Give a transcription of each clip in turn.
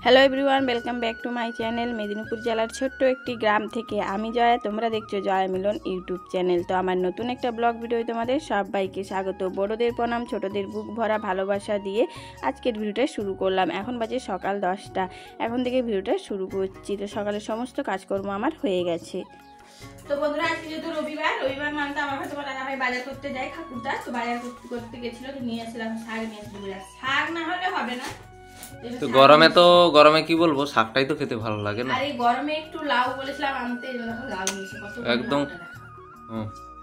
Hello everyone, welcome back to my channel. Medinipur জেলার ছোট্ট একটি গ্রাম থেকে আমি জয়া, তোমরা দেখছো জয়া মিলন ইউটিউব চ্যানেল। তো আমার নতুন একটা ব্লগ ভিডিও তোমাদের সবাইকে স্বাগত। বড়দের প্রণাম, ছোটদের বুক ভরা ভালোবাসা দিয়ে আজকের ভিডিওটা শুরু করলাম। এখন বাজে সকাল 10টা, এখন থেকে ভিডিওটা শুরু করছি। তো সকালের সমস্ত কাজকর্ম আমার হয়ে গেছে। তো বন্ধুরা, আজকে যেহেতু রবিবার মানতে আমার হয়তো দাদাভাই বাজার করতে যায় ঠাকুরদা, তো বাজার করতে গেছিল, তো নিয়ে আসছিলাম শাক, নিয়ে আসছিল। শাক না হলে হবে না। তো গরমে কি বলবো, শাকটাই তো খেতে ভালো লাগে না। আর এই গরমে একটু লাউ বলেছিলাম আনতে, লাউ নিয়েছে কত একদম।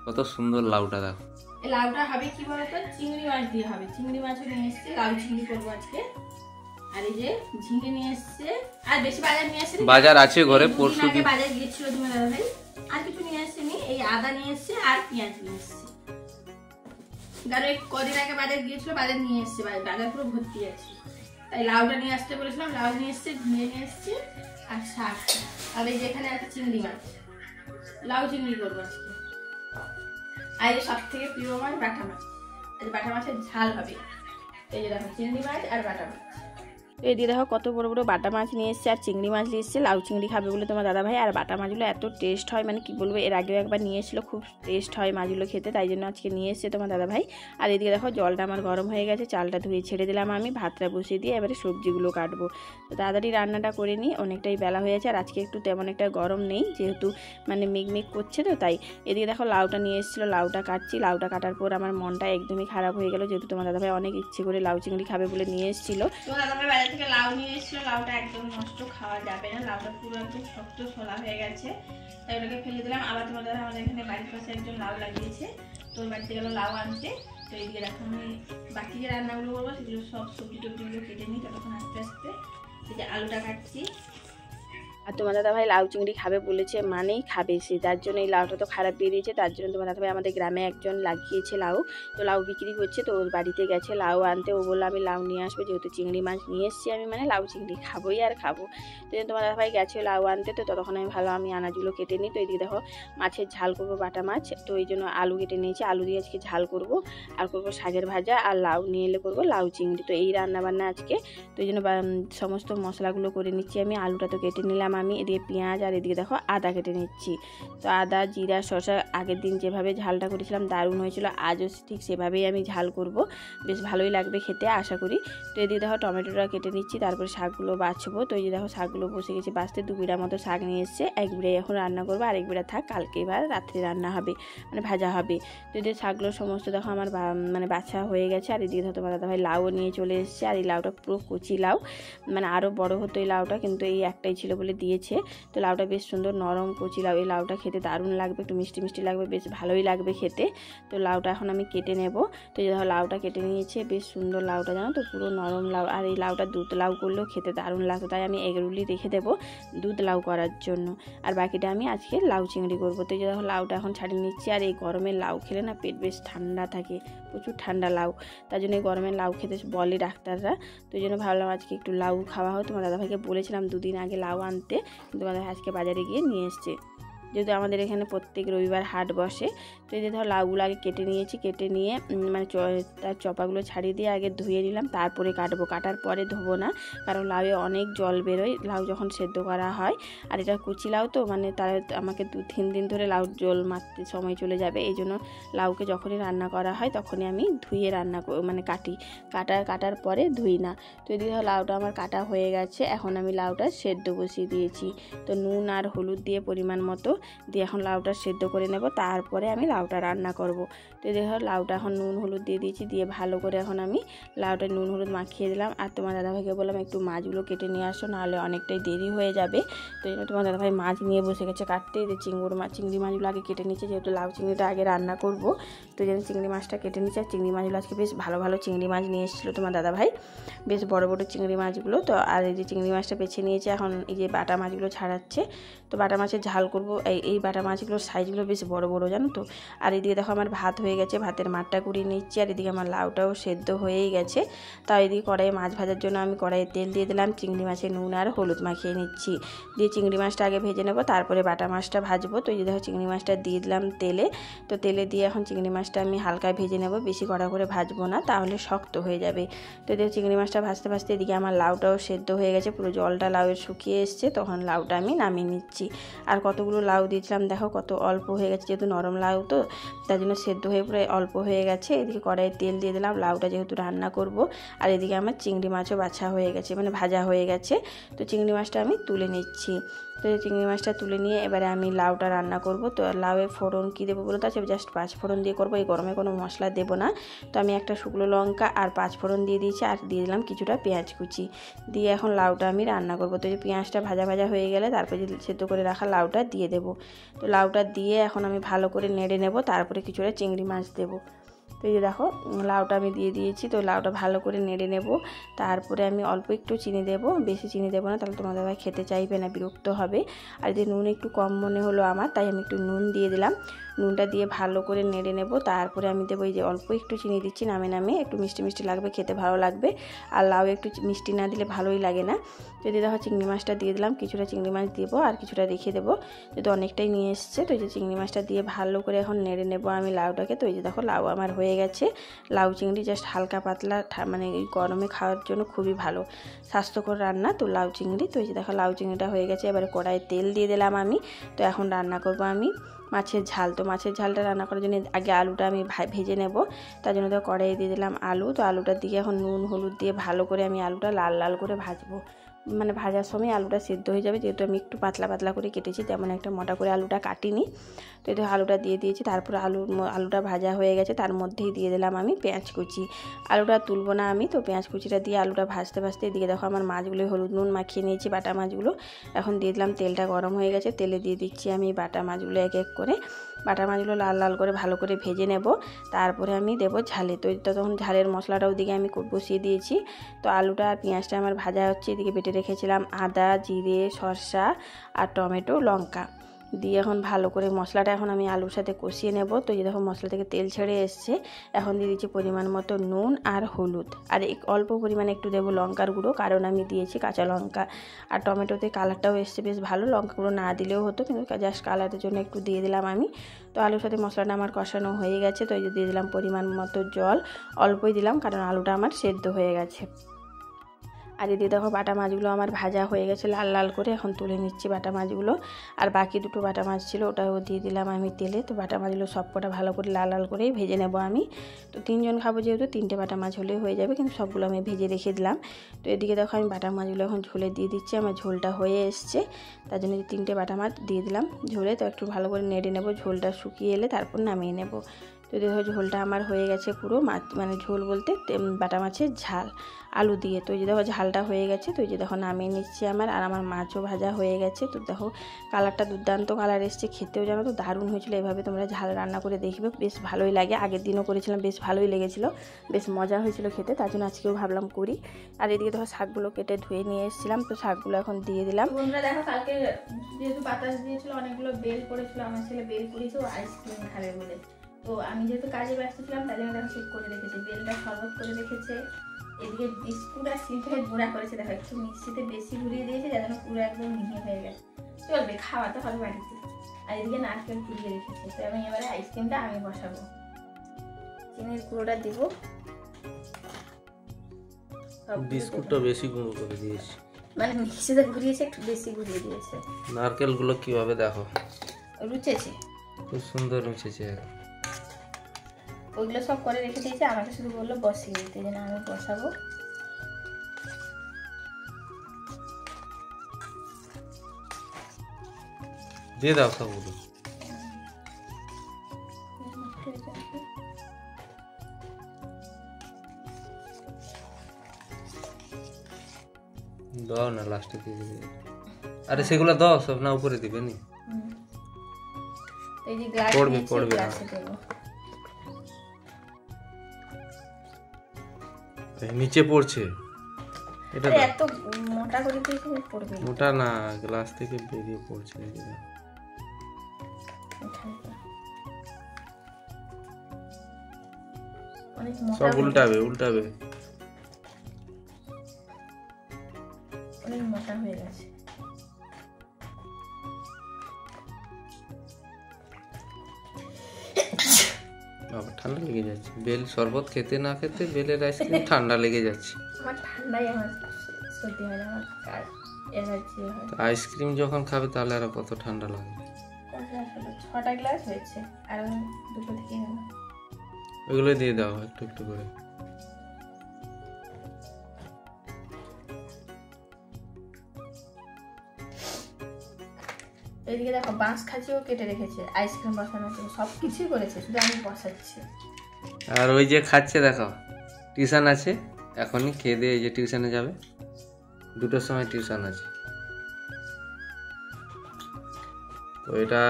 কত সুন্দর লাউটা দেখো। এই লাউটা হবে কি বলতো, চিংড়ি মাছ দিয়ে হবে। চিংড়ি মাছও নিয়ে এসেছে, লাউ চিংড়ি করবো আজকে। আর এই যে ঝিঙে নিয়ে এসেছে, আর বেশি বাজার নিয়ে আসেনি, বাজার আছে ঘরে, পরশু দিন বাজার গিয়েছিল তোমার দাদাভাই। আর কিছু নিয়ে আসেনি, এই আদা নিয়ে এসেছে আর পেঁয়াজ নিয়ে এসেছে। ধরো কদিন আগে বাজার গিয়েছিল, বাজার নিয়ে এসেছে, বাজার পুরো ভর্তি আছে। তাই লাউটা নিয়ে আসতে বলেছিলাম, লাউ নিয়ে এসছে, ঝিঙে নিয়ে এসছে আর শাক। আর এই যেখানে আছে চিংড়ি মাছ, লাউ চিংড়ি করবো আজকে। আর এই সব থেকে প্রিয় মাছ বাটা মাছ, আজ বাটা মাছের ঝাল হবে। এই যে দেখো চিংড়ি মাছ আর বাটা মাছ। এই দিয়ে দেখো কত বড় বড় বাটা মাছ নিয়ে এসছে আর চিংড়ি মাছ নিয়ে এসছে। লাউ চিংড়ি খাবে বলে তোমার দাদাভাই। আর বাটা মাছগুলো এত টেস্ট হয়, মানে কি বলবো, এর আগেও একবার নিয়ে এসেছিলো, খুব টেস্ট হয় মাছগুলো খেতে, তাই জন্য আজকে নিয়ে এসছে তোমার দাদাভাই। আর এদিকে দেখো জলটা আমার গরম হয়ে গেছে, চালটা ধুয়ে ছেড়ে দিলাম আমি, ভাতটা বসিয়ে দিয়ে এবারে সবজিগুলো কাটবো। তো তাড়াতাড়ি রান্নাটা করে নিই, অনেকটাই বেলা হয়েছে। আর আজকে একটু তেমন একটা গরম নেই, যেহেতু মানে মেঘ করছে, তো তাই। এদিকে দেখো লাউটা নিয়ে এসেছিলো, লাউটা কাটছি। লাউটা কাটার পর আমার মনটা একদমই খারাপ হয়ে গেল, যেহেতু তোমার দাদাভাই অনেক ইচ্ছে করে লাউ চিংড়ি খাবে বলে নিয়ে এসেছিলো। তোমার দাদাভাই বাজার থেকে লাউ নিয়ে এসেছিল, লাউটা একদম নষ্ট, খাওয়া যাবে না। লাউটা পুরো একদম শক্ত ছোলা হয়ে গেছে, তাই ওটাকে ফেলে দিলাম। আবার তোমাদের আমাদের এখানে বাড়ির পাশে একজন লাউ লাগিয়েছে, তো ওর বাড়িতে গেলো লাউ আনতে। তো এইদিকে দেখো আমি বাকি যে রান্নাগুলো করবো সেগুলো সব সবজি টবজিগুলো কেটে নিই, তখন আস্তে আস্তে। এই যে আলুটা কাটছি। আর তোমার দাদাভাই লাউ চিংড়ি খাবে বলেছে মানেই খাবে সে, যার জন্য এই লাউটা তো খারাপ বেরিয়েছে, তার জন্য তোমার দাদাভাই আমাদের গ্রামে একজন লাগিয়েছে লাউ, তো লাউ বিক্রি করছে, তো ওর বাড়িতে গেছে লাউ আনতে। ও বললো আমি লাউ নিয়ে আসবো, যেহেতু চিংড়ি মাছ নিয়ে এসেছি আমি, মানে লাউ চিংড়ি খাবোই আর খাবো। তো তোমার দাদাভাই গেছে লাউ আনতে, তো ততক্ষণ আমি আনাজগুলো কেটে নিই। তো এইদিকে দেখো মাছের ঝাল করবো, বাটা মাছ, তো এই জন্য আলু কেটে নিয়েছি, আলু দিয়ে আজকে ঝাল করবো। আর করবো শাকের ভাজা, আর লাউ নিয়ে এলে করবো লাউ চিংড়ি। তো এই রান্নাবান্না আজকে। তো এই জন্য সমস্ত মশলাগুলো করে নিচ্ছি আমি। আলুটা তো কেটে নিলাম আমি, এদিকে পেঁয়াজ, আর এদিকে দেখো আদা কেটে নিচ্ছি। তো আদা, জিরা, শসা আগের দিন যেভাবে ঝালটা করেছিলাম দারুণ হয়েছিল, আজও ঠিক সেভাবেই আমি ঝাল করব, বেশ ভালোই লাগবে খেতে আশা করি। তো এদিকে দেখো টমেটোটা কেটে নিচ্ছি, তারপরে শাকগুলো বাছবো। তো এই যে দেখো শাকগুলো বসে গেছে বাছতে, 2 বিড়া মতো শাক নিয়ে এসছে, 1 বিড়াই এখন রান্না করবো, আর 1 বিড়া থাক, কালকে এবার রাত্রে রান্না হবে, মানে ভাজা হবে। তো এদিকে শাকগুলো সমস্ত দেখো আমার মানে বাছা হয়ে গেছে। আর এদিকে দেখো তোমার দাদাভাই লাউও নিয়ে চলে এসছে, আর এই লাউটা পুরো কচি লাউ, মানে আরও বড় হতো এই লাউটা, কিন্তু এই একটাই ছিল বলে দিয়েছে। তো লাউটা বেশ সুন্দর নরম কচি লাউ, এই লাউটা খেতে দারুণ লাগবে, একটু মিষ্টি মিষ্টি লাগবে, বেশ ভালোই লাগবে খেতে। তো লাউটা এখন আমি কেটে নেব। তো এই দেখো লাউটা কেটে নিয়েছে, বেশ সুন্দর লাউটা, জানো তো, পুরো নরম লাউ। আর এই লাউটা দুধ লাউ করলেও খেতে দারুণ লাগতো, তাই আমি এগরুলি রেখে দেবো দুধ লাউ করার জন্য। আর বাকিটা আমি আজকে লাউ চিংড়ি করবো। তো এই যে দেখো লাউটা এখন ছাড়িয়ে নিচ্ছি। আর এই গরমে লাউ খেলে না পেট বেশ ঠান্ডা থাকে, প্রচুর ঠান্ডা লাউ, তার জন্য এই গরমে লাউ খেতে বলে ডাক্তাররা। তো এই জন্য ভাবলাম আজকে একটু লাউ খাওয়া হয়। তোমার দাদাভাইকে বলেছিলাম 2 দিন আগে লাউ আনতে, কিন্তু তোমাদের আজকে বাজারে গিয়ে নিয়ে এসছে, যেহেতু আমাদের এখানে প্রত্যেক রবিবার হাট বসে। তো এই যে ধর লাউগুলো আগে কেটে নিয়েছি, কেটে নিয়ে মানে তার চপাগুলো ছাড়িয়ে দিয়ে আগে ধুয়ে নিলাম, তারপরে কাটবো। কাটার পরে ধোবো না, কারণ লাউয়ে অনেক জল বেরোয় লাউ যখন সেদ্ধ করা হয়। আর এটা কুচি লাউ তো, মানে তার আমাকে 2-3 দিন ধরে লাউ জল মারতে সময় চলে যাবে, এই জন্য লাউকে যখনই রান্না করা হয় তখনই আমি ধুয়ে রান্না মানে কাটার পরে ধুই না। তো এদিকে লাউটা আমার কাটা হয়ে গেছে, এখন আমি লাউটা সেদ্ধ বসিয়ে দিয়েছি। তো নুন আর হলুদ দিয়ে পরিমাণ মতো দিয়ে এখন লাউটা সেদ্ধ করে নেব, তারপরে আমি লাউটা রান্না করব। তো দেখো লাউটা এখন নুন হলুদ দিয়ে দিয়েছি, দিয়ে ভালো করে এখন আমি লাউটা নুন হলুদ মাখিয়ে দিলাম। আর তোমার দাদাভাইকে বললাম একটু মাছগুলো কেটে নিয়ে আসো, নাহলে অনেকটাই দেরি হয়ে যাবে। তো এই জন্য তোমার দাদাভাই মাছ নিয়ে বসে গেছে কাটতে। যে চিংড়ি মাছগুলো আগে কেটে নিচ্ছে, যেহেতু লাউ চিংড়িটা আগে রান্না করব, তো এই জন্য চিংড়ি মাছটা কেটে নিচ্ছে। আর চিংড়ি মাছগুলো আজকে বেশ ভালো ভালো চিংড়ি মাছ নিয়ে এসেছিলো তোমার দাদাভাই, বেশ বড় বড় চিংড়ি মাছগুলো। তো আর এই যে চিংড়ি মাছটা বেছে নিয়েছে, এখন এই যে বাটা মাছগুলো ছাড়াচ্ছে। তো বাটা মাছের ঝাল করব, এই বাটা মাছগুলোর সাইজগুলো বেশ বড় বড়, জানো তো। আর এদিকে দেখো আমার ভাত হয়ে গেছে, ভাতের মাঠটা কুড়িয়ে নিচ্ছি। আর এদিকে আমার লাউটাও সেদ্ধ হয়েই গেছে। তাই এদিকে কড়াইয়ে মাছ ভাজার জন্য আমি কড়াইয়ে তেল দিয়ে দিলাম, চিংড়ি মাছে নুন আর হলুদ মাখিয়ে নিচ্ছি। দিয়ে চিংড়ি মাছটা আগে ভেজে নেবো, তারপরে বাটা মাছটা ভাজবো। তো এই যে দেখো চিংড়ি মাছটা দিয়ে দিলাম তেলে। তো তেলে দিয়ে এখন চিংড়ি মাছটা আমি হালকা ভেজে নেব, বেশি কড়া করে ভাজবো না, তাহলে শক্ত হয়ে যাবে। তো এদিকে চিংড়ি মাছটা ভাজতে ভাজতে এদিকে আমার লাউটাও সেদ্ধ হয়ে গেছে, পুরো জলটা লাউয়ের শুকিয়ে এসছে। তখন লাউটা আমি নামিয়ে নিচ্ছি। আর কতগুলো লাউ দিয়েছিলাম দেখো কত অল্প হয়ে গেছে, যেহেতু নরম লাউ তো তার জন্য সেদ্ধ হয়ে পুরো অল্প হয়ে গেছে। এদিকে কড়াইয়ে তেল দিয়ে দিলাম, লাউটা যেহেতু রান্না করব। আর এদিকে আমার চিংড়ি মাছও বাছা হয়ে গেছে, মানে ভাজা হয়ে গেছে। তো চিংড়ি মাছটা আমি তুলে নিচ্ছি। তো চিংড়ি মাছটা তুলে নিয়ে এবারে আমি লাউটা রান্না করব। তো লাউয়ে ফোড়ন কী দেবো বলো তো, আছে জাস্ট 5 ফোড়ন দিয়ে করবো, এই গরমে কোনো মশলা দেবো না। তো আমি একটা শুকনো লঙ্কা আর 5 ফোড়ন দিয়ে দিয়েছি, আর দিয়ে দিলাম কিছুটা পেঁয়াজ কুচি দিয়ে এখন লাউটা আমি রান্না করব। তো এই পেঁয়াজটা ভাজা ভাজা হয়ে গেলে তারপরে যে সেদ্ধ করে রাখা লাউটা দিয়ে দেবো। তো লাউটা দিয়ে এখন আমি ভালো করে নেড়ে নেব, তারপরে কিছুটা চিংড়ি মাছ দেবো। তো এই যে দেখো লাউটা আমি দিয়ে দিয়েছি। তো লাউটা ভালো করে নেড়ে নেব, তারপরে আমি অল্প একটু চিনি দেবো, বেশি চিনি দেবো না, তাহলে তোমাদের ভাই খেতে চাইবে না, বিরক্ত হবে। আর যে নুন একটু কম মনে হলো আমার, তাই আমি একটু নুন দিয়ে দিলাম। নুনটা দিয়ে ভালো করে নেড়ে নেব, তারপরে আমি দেবো এই যে অল্প একটু চিনি দিচ্ছি, নামে নামে একটু মিষ্টি মিষ্টি লাগবে, খেতে ভালো লাগবে। আর লাউ একটু মিষ্টি না দিলে ভালোই লাগে না। যদি দেখো চিংড়ি মাছটা দিয়ে দিলাম, কিছুটা চিংড়ি মাছ দেবো আর কিছুটা রেখে দেবো, যেহেতু অনেকটাই নিয়ে এসছে। তো এই যে চিংড়ি মাছটা দিয়ে ভালো করে এখন নেড়ে নেব আমি লাউটাকে। তো এই যে দেখো লাউ আমার হয়ে গেছে। লাউ চিংড়ি জাস্ট হালকা পাতলা, মানে এই গরমে খাওয়ার জন্য খুবই ভালো, স্বাস্থ্যকর রান্না তো লাউ চিংড়ি। তো এই যে দেখো লাউ চিংড়িটা হয়ে গেছে। এবারে কড়াইয়ে তেল দিয়ে দিলাম আমি। তো এখন রান্না করব আমি মাছের ঝাল। তো মাছের ঝালটা রান্না করার জন্য আগে আলুটা আমি ভেজে নেব, তার জন্য তো কড়াইয়ে দিয়ে দিলাম আলু। তো আলুটার দিকে এখন নুন হলুদ দিয়ে ভালো করে আমি আলুটা লাল লাল করে ভাজবো, মানে ভাজার সময় আলুটা সিদ্ধ হয়ে যাবে, যেহেতু আমি একটু পাতলা পাতলা করে কেটেছি, তেমন একটা মোটা করে আলুটা কাটিনি। তো এই আলুটা দিয়ে দিয়েছি, তারপর আলুটা ভাজা হয়ে গেছে, তার মধ্যেই দিয়ে দিলাম আমি পেঁয়াজ কুচি। আলুটা তুলবো না আমি, তো পেঁয়াজ কুচিটা দিয়ে আলুটা ভাজতে ভাজতে এদিকে দেখো আমার মাছগুলো হলুদ নুন মাখিয়ে নিয়েছি, বাটা মাছগুলো। এখন দিয়ে দিলাম, তেলটা গরম হয়ে গেছে, তেলে দিয়ে দিচ্ছি আমি বাটা মাছগুলো এক এক করে। বাটা মাছগুলো লাল লাল করে ভালো করে ভেজে নেব, তারপরে আমি দেবো ঝালে। তো তখন ঝালের মশলাটা ওদিকে আমি বসিয়ে দিয়েছি। তো আলুটা আর পেঁয়াজটা আমার ভাজা হচ্ছে, এদিকে বেটে রেখেছিলাম আদা জিরে শসা আর টমেটো লঙ্কা দিয়ে এখন ভালো করে মশলাটা এখন আমি আলুর সাথে কষিয়ে নেব। তো এই দেখো মশলা থেকে তেল ছেড়ে এসছে। এখন দিয়ে দিচ্ছি পরিমাণ মতো নুন আর হলুদ, আর অল্প পরিমাণে একটু দেবো লঙ্কার গুঁড়ো, কারণ আমি দিয়েছি কাঁচা লঙ্কা। আর টমেটোতে কালারটাও এসছে বেশ ভালো, লঙ্কা গুঁড়ো না দিলেও হতো, কিন্তু জাস্ট কালারের জন্য একটু দিয়ে দিলাম আমি। তো আলুর সাথে মশলাটা আমার কষানো হয়ে গেছে। তো এই যে দিয়ে দিলাম পরিমাণ মতো জল, অল্পই দিলাম কারণ আলুটা আমার সেদ্ধ হয়ে গেছে। আর এদিকে দেখো বাটা মাছগুলো আমার ভাজা হয়ে গেছে লাল লাল করে, এখন তুলে নিচ্ছি বাটা মাছগুলো। আর বাকি দুটো বাটা মাছ ছিল, ওটাও দিয়ে দিলাম আমি তেলে। তো বাটা মাছগুলো সবকটা ভালো করে লাল লাল করেই ভেজে নেব আমি। তো 3 জন খাবো যেহেতু 3টে বাটা মাছ হলেই হয়ে যাবে, কিন্তু সবগুলো আমি ভেজে রেখে দিলাম। তো এদিকে দেখো আমি বাটা মাছগুলো এখন ঝোলে দিয়ে দিচ্ছি, আমার ঝোলটা হয়ে এসছে, তার জন্য 3টে বাটা মাছ দিয়ে দিলাম ঝোলে। তো একটু ভালো করে নেড়ে নেব, ঝোলটা শুকিয়ে এলে তারপর নামিয়ে নেব। তো দেখো ঝোলটা আমার হয়ে গেছে পুরো মাছ, মানে ঝোল বলতে বাটা মাছের ঝাল আলু দিয়ে। তো এই যে দেখো ঝালটা হয়ে গেছে। তো এই যে দেখো নামিয়ে নিচ্ছি আমার, আর আমার মাছও ভাজা হয়ে গেছে। তো দেখো কালারটা দুর্দান্ত কালার এসছে, খেতেও জানো তো দারুণ হয়েছিল। এভাবে তোমরা ঝাল রান্না করে দেখবে, বেশ ভালোই লাগে। আগের দিনও করেছিলাম, বেশ ভালোই লেগেছিলো, বেশ মজা হয়েছিল খেতে, তার জন্য আজকেও ভাবলাম করি। আর এদিকে দেখো শাকগুলো কেটে ধুয়ে নিয়ে এসেছিলাম, তো শাকগুলো এখন দিয়ে দিলাম। তোমরা দেখো কালকে যেহেতু বাতাস দিয়েছিল অনেকগুলো বেল পড়েছিল, আমার ছেলে বেল করেছে ও আইসক্রিম খাবে বলে। তো আমি যেহেতু কাজে ব্যস্ত ছিলাম তাই জন্য দেখো ঠিক করে রেখেছে, বেলটা শরবত করে রেখেছে। এদিকে বিস্কুট আর সিফের গুঁড়া করেছে, দেখো একটু মিক্সিতে বেশি ঘুরিয়ে দিয়েছে, যার জন্য পুরো একদম মিহি হয়ে গেছে। চলবে, খাওয়াতে হবে বাড়িতে। আর এদিকে নারকেল কুড়িয়ে রেখেছে। তো আমি এবারে আইসক্রিমটা আমি বসাবো, চিনির গুঁড়োটা দিব। বিস্কুটটা বেশি গুঁড়ো করে দিয়েছি, মানে মিক্সিতে ঘুরিয়েছে, একটু বেশি ঘুরিয়ে দিয়েছে। নারকেলগুলো কিভাবে দেখো রুচেছে, খুব সুন্দর রুচেছে। ওইগুলো সব করে রেখে দিয়েছে, আমাকে শুধু বললো বসিয়ে দিতে, যেন আমি বসাবো। দিয়ে দাও সবগুলো। দাও না, লাস্টে দিয়ে দিবে। আরে সেগুলো দাও সব, না উপরে দিবে নি। এই যে গ্লাস পড়বে নিয়েছি, পড়বে। গ্লাসে দেব। নিচে পড়ছে, এটা আরে এত মোটা করে দিয়েছি পড়বে। মোটা না, গ্লাস থেকে বেরিয়ে পড়ছে। এখানে তো অনেক মোটা সব উল্টাবে উল্টাবে। অনেক মোটা হয়ে গেছে। বাবা ঠান্ডা লেগে যাচ্ছে, বেল শরবত খেতে না খেতে বেলের আইসক্রিম ঠান্ডা লেগে যাচ্ছে। আমার ঠান্ডায় আমার সর্দি হয় না, আমার এনার্জি হয়। আইসক্রিম যখন খাবে তাহলে আরো কত ঠান্ডা লাগবে। 6টা গ্লাস হয়েছে আর দুটো থেকে গেল। ওইগুলো দিয়ে দাও একটু একটু করে। এদিকে দেখো বাঁশ খাঁচিও কেটে রেখেছে আইসক্রিম বসানোর জন্য, সব কিছুই করেছে, শুধু আমি বসাচ্ছি। আর ওই যে খাচ্ছে দেখো, টিউশন আছে এখনই, খেয়ে দিয়ে এই যে টিউশনে যাবে, 2টোর সময় টিউশন আছে। তো এটা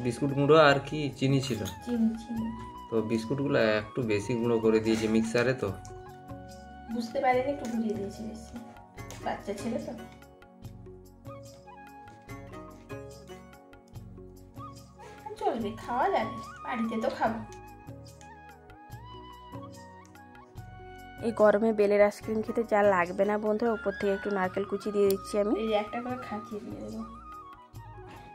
বিস্কুট গুঁড়ো আর কি চিনি ছিল, চিনি তো বিস্কুটগুলো একটু বেশি গুঁড়ো করে দিয়েছে মিক্সারে, তো বুঝতে পারিনি, একটু ঘুরিয়ে দিয়েছি বেশি, বাচ্চা ছেলে তো। চলবে, খাওয়া যাবে, বাড়িতে তো খাবো। এই গরমে বেলের আইসক্রিম খেতে যা লাগবে না বন্ধুরা, উপর থেকে একটু নারকেল কুচি দিয়ে দিচ্ছি আমি। এই একটা করে খাঁচিয়ে দিয়ে দেবো।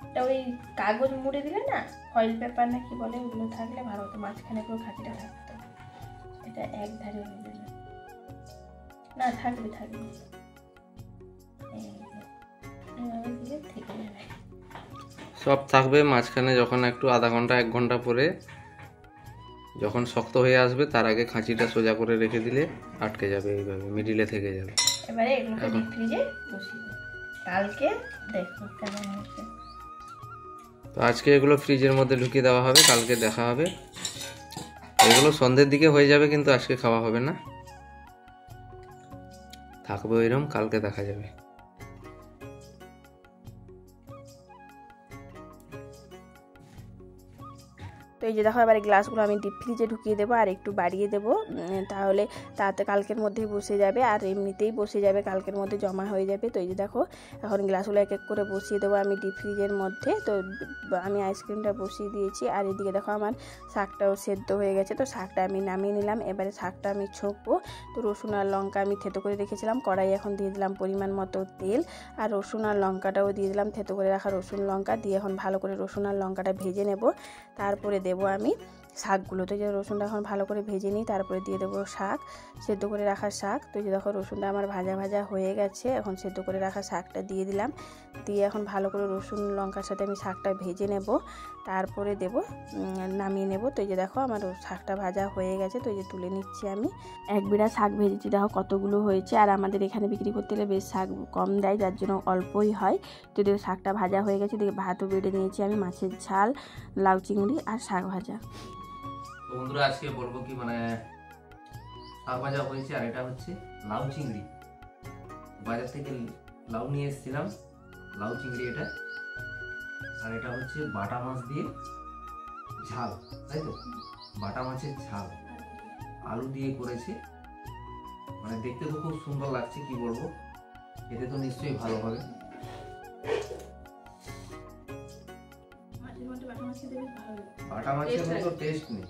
এটা ওই কাগজ মুড়ে দিলে না, ফয়েল পেপার না কি বলে, ওগুলো থাকলে ভালো হতো, মাঝখানে পুরো খাঁচিটা থাকতো। এটা এক ধারে হয়ে যাবে না, থাকবে এইভাবে দিলে থেকে যাবে। সব থাকবে মাঝখানে, যখন একটু আধা ঘন্টা 1 ঘন্টা পরে যখন শক্ত হয়ে আসবে তার আগে খাঁচিটা সোজা করে রেখে দিলে আটকে যাবে, এইভাবে মিডিলে থেকে যাবে। এবারে এগুলোকে ডিপ ফ্রিজে বসিয়ে দেবো, কালকে দেখো কেমন হয়েছে। তো আজকে এগুলো ফ্রিজের মধ্যে ঢুকিয়ে দেওয়া হবে, কালকে দেখা হবে। এগুলো সন্ধ্যের দিকে হয়ে যাবে, কিন্তু আজকে খাওয়া হবে না, থাকবে ওইরকম, কালকে দেখা যাবে। তো এই যে দেখো এবার গ্লাসগুলো আমি ডিপ ফ্রিজে ঢুকিয়ে দেবো আর একটু বাড়িয়ে দেবো, তাহলে তাতে কালকের মধ্যেই বসে যাবে, আর এমনিতেই বসে যাবে, কালকের মধ্যে জমা হয়ে যাবে। তো এই যে দেখো এখন গ্লাসগুলো এক এক করে বসিয়ে দেবো আমি ডিপ ফ্রিজের মধ্যে। তো আমি আইসক্রিমটা বসিয়ে দিয়েছি, আর এদিকে দেখো আমার শাকটাও সেদ্ধ হয়ে গেছে। তো শাকটা আমি নামিয়ে নিলাম, এবারে শাকটা আমি ছকবো। তো রসুন আর লঙ্কা আমি থেতো করে রেখেছিলাম, কড়াই এখন দিয়ে দিলাম পরিমাণ মতো তেল, আর রসুন আর লঙ্কাটাও দিয়ে দিলাম, থেতো করে রাখা রসুন লঙ্কা দিয়ে এখন ভালো করে রসুন আর লঙ্কাটা ভেজে নেব। তারপরে দেবো আমি শাকগুলো। তো যে রসুনটা এখন ভালো করে ভেজে নিই, তারপরে দিয়ে দেবো শাক, সেদ্ধ করে রাখা শাক। তো যে দেখো রসুনটা আমার ভাজা ভাজা হয়ে গেছে, এখন সেদ্ধ করে রাখা শাকটা দিয়ে দিলাম, দিয়ে এখন ভালো করে রসুন লঙ্কার সাথে আমি শাকটা ভেজে নেব, তারপরে দেব নামিয়ে নেব। তো এই যে দেখো আমার শাকটা ভাজা হয়ে গেছে, তো এই যে তুলে নিচ্ছি আমি। এক বিড়া শাক ভেজেছি, দেখো কতগুলো হয়েছে, আর আমাদের এখানে বিক্রি করতে গেলে বেশ শাক কম দেয়, যার জন্য অল্পই হয়। তো দেখো শাকটা ভাজা হয়ে গেছে, দেখে ভাতও বেড়ে নিয়েছি আমি, মাছের ঝাল, লাউ চিংড়ি আর শাক ভাজা। তো বন্ধুরা আজকে বলবো কি, মানে শাক ভাজা হয়েছে, আর এটা হচ্ছে লাউ চিংড়ি। বাজার থেকে লাউ নিয়ে এসেছিলাম, লাউ চিংড়ি এটা, আর এটা হচ্ছে বাটা মাছ দিয়ে ঝাল, তাই তো, বাটা মাছের ঝাল আলু দিয়ে করেছে। মানে দেখতে তো খুব সুন্দর লাগছে, কি বলবো, খেতে তো নিশ্চয়ই ভালো হবে। বাটা মাছের মতো টেস্ট নেই,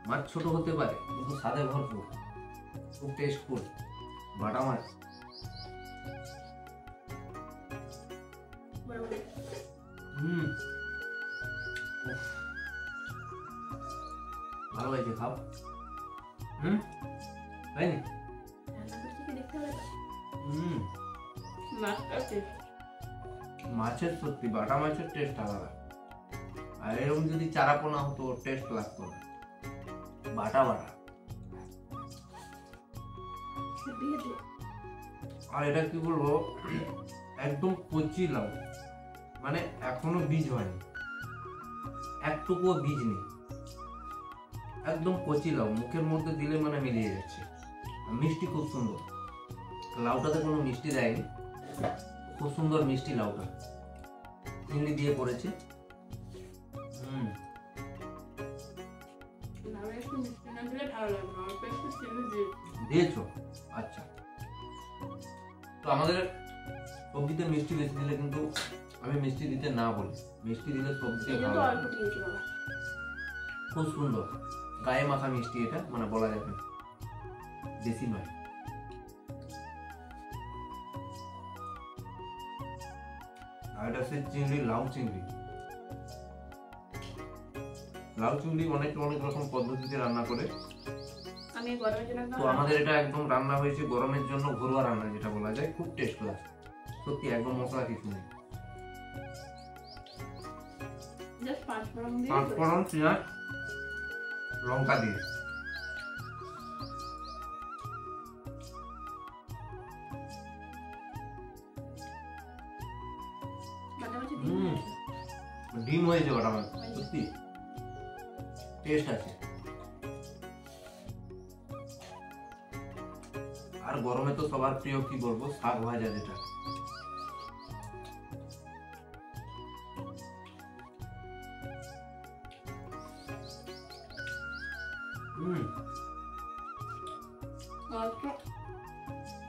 মাছ ছোট হতে পারে কিন্তু স্বাদে ভরপুর, খুব টেস্টফুল বাটা মাছ। ভালো লাগছে, খাও। তাই না? মাছের সত্যি বাটা মাছের টেস্ট আলাদা, আর এরকম যদি চারাপোনা হতো টেস্ট লাগতো না, বাটা বাটা। আর এটা কি বলবো, একদম কচি লাউ, মানে এখনো বীজ হয়নি, একটুকুও বীজ নেই, একদম কচি লাউ, মুখের মধ্যে দিলে মানে মিলিয়ে যাচ্ছে। মিষ্টি খুব সুন্দর, লাউটাতে কোনো মিষ্টি দেয়নি, খুব সুন্দর মিষ্টি লাউটা, চিংড়ি দিয়ে করেছে। দিয়েছো, আচ্ছা। তো আমাদের সবজিতে মিষ্টি বেশি দিলে কিন্তু আমি মিষ্টি দিতে না বলি, মিষ্টি দিলে সবজি এই ভালো তো লাগে। অল্প দিয়েছি বাবা। খুব সুন্দর গায়ে মাখা মিষ্টি, এটা মানে বলা যাবে না, বেশি নয়। আর এটা হচ্ছে চিংড়ি, লাউ চিংড়ি। লাউ চিংড়ি অনেক অনেক রকম পদ্ধতিতে রান্না করে। আমি গরমের জন্য একদম তো আমাদের এটা একদম রান্না হয়েছে গরমের জন্য, ঘরোয়া রান্না যেটা বলা যায়, খুব টেস্ট লাগে সত্যি, একদম মশলা কিছু নেই। জাস্ট 5 ফোড়ন দিয়ে 5 ফোড়ন, পেঁয়াজ, লঙ্কা দিয়ে। মাঝে মাঝে হুম, ডিম হয়েছে ওটা, আমার সত্যি টেস্ট আছে। আর গরমে তো সবার প্রিয় কি বলবো, শাক ভাজা যেটা।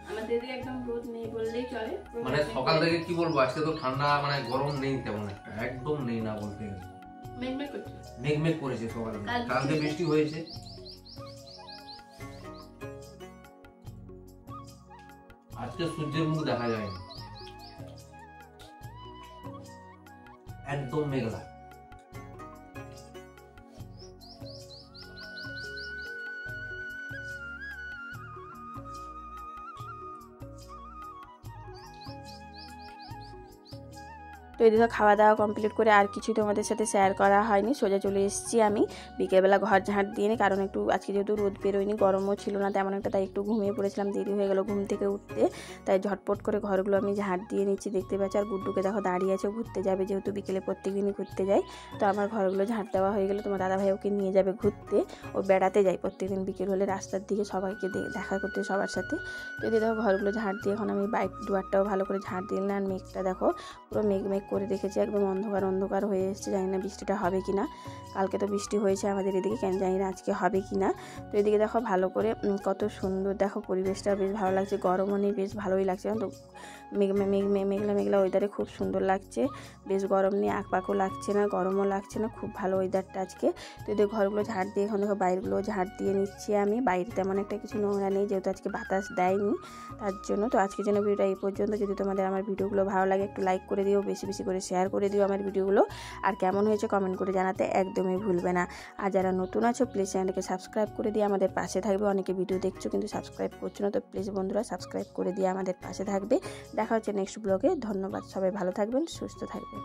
আমাদের এদিকে একদম রোদ নেই বললেই চলে। মানে সকাল থেকে কি বলবো, আজকে তো ঠান্ডা, মানে গরম নেই তেমন একটা, একদম নেই না বলতে গেলে। মেঘমেঘ করছে। মেঘমেঘ করেছে সকালে, কালকে বৃষ্টি হয়েছে। আজকে সূর্যের মুখ দেখা যায়নি, একদম মেঘলা। তো এদিকে খাওয়া দাওয়া কমপ্লিট করে আর কিছু তোমাদের সাথে শেয়ার করা হয়নি, সোজা চলে এসেছি আমি বিকেলবেলা ঘর ঝাঁট দিয়ে নিই, কারণ একটু আজকে যেহেতু রোদ বেরোয়নি, গরমও ছিল না তেমন একটা, তাই একটু ঘুমিয়ে পড়েছিলাম, দেরি হয়ে গেল ঘুম থেকে উঠতে, তাই ঝটপট করে ঘরগুলো আমি ঝাঁট দিয়ে নিচ্ছি। দেখতে পাচ্ছি আর গুড্ডুকে দেখো দাঁড়িয়ে আছে, ঘুরতে যাবে, যেহেতু বিকেলে প্রত্যেকদিনই ঘুরতে যায়। তো আমার ঘরগুলো ঝাঁট দেওয়া হয়ে গেলে তোমার দাদাভাই ওকে নিয়ে যাবে ঘুরতে, ও বেড়াতে যায় প্রত্যেকদিন বিকেল হলে রাস্তার দিকে সবাইকে দেখা করতে সবার সাথে। তো এদিকে দেখো ঘরগুলো ঝাঁট দিয়ে এখন আমি বাইক দুয়ারটাও ভালো করে ঝাঁট দিলাম। আর মেঘটা দেখো পুরো মেঘ করে রেখেছে, একদম অন্ধকার অন্ধকার হয়ে এসেছে, জানি না বৃষ্টিটা হবে কি না। কালকে তো বৃষ্টি হয়েছে আমাদের এদিকে, কেন জানি না আজকে হবে কি না। তো এদিকে দেখো ভালো করে কত সুন্দর দেখো পরিবেশটা, বেশ ভালো লাগছে, গরমও নেই, বেশ ভালোই লাগছে। তো মেঘলা ওয়েদারে খুব সুন্দর লাগছে, বেশ গরম নেই, আঁকপাকও লাগছে না, গরমও লাগছে না, খুব ভালো ওয়েদারটা আজকে। তো এদিকে ঘরগুলো ঝাড় দিয়ে এখন দেখো বাইরেগুলো ঝাড় দিয়ে নিচ্ছি আমি। বাইরে তেমন একটা কিছু নোংরা নেই, যেহেতু আজকে বাতাস দেয়নি তার জন্য। তো আজকের জন্য ভিডিওটা এই পর্যন্ত। যদি তোমাদের আমার ভিডিওগুলো ভালো লাগে একটু লাইক করে দিও, বেশি বেশি করে শেয়ার করে দিও আমার ভিডিওগুলো, আর কেমন হয়েছে কমেন্ট করে জানাতে একদমই ভুলবে না। আর যারা নতুন আছো প্লিজ চ্যানেলকে সাবস্ক্রাইব করে দিয়ে আমাদের পাশে থাকবে। অনেকে ভিডিও দেখছো কিন্তু সাবস্ক্রাইব করছো না, তো প্লিজ বন্ধুরা সাবস্ক্রাইব করে দিয়ে আমাদের পাশে থাকবে। দেখা হচ্ছে নেক্সট ব্লগে। ধন্যবাদ, সবাই ভালো থাকবেন, সুস্থ থাকবেন।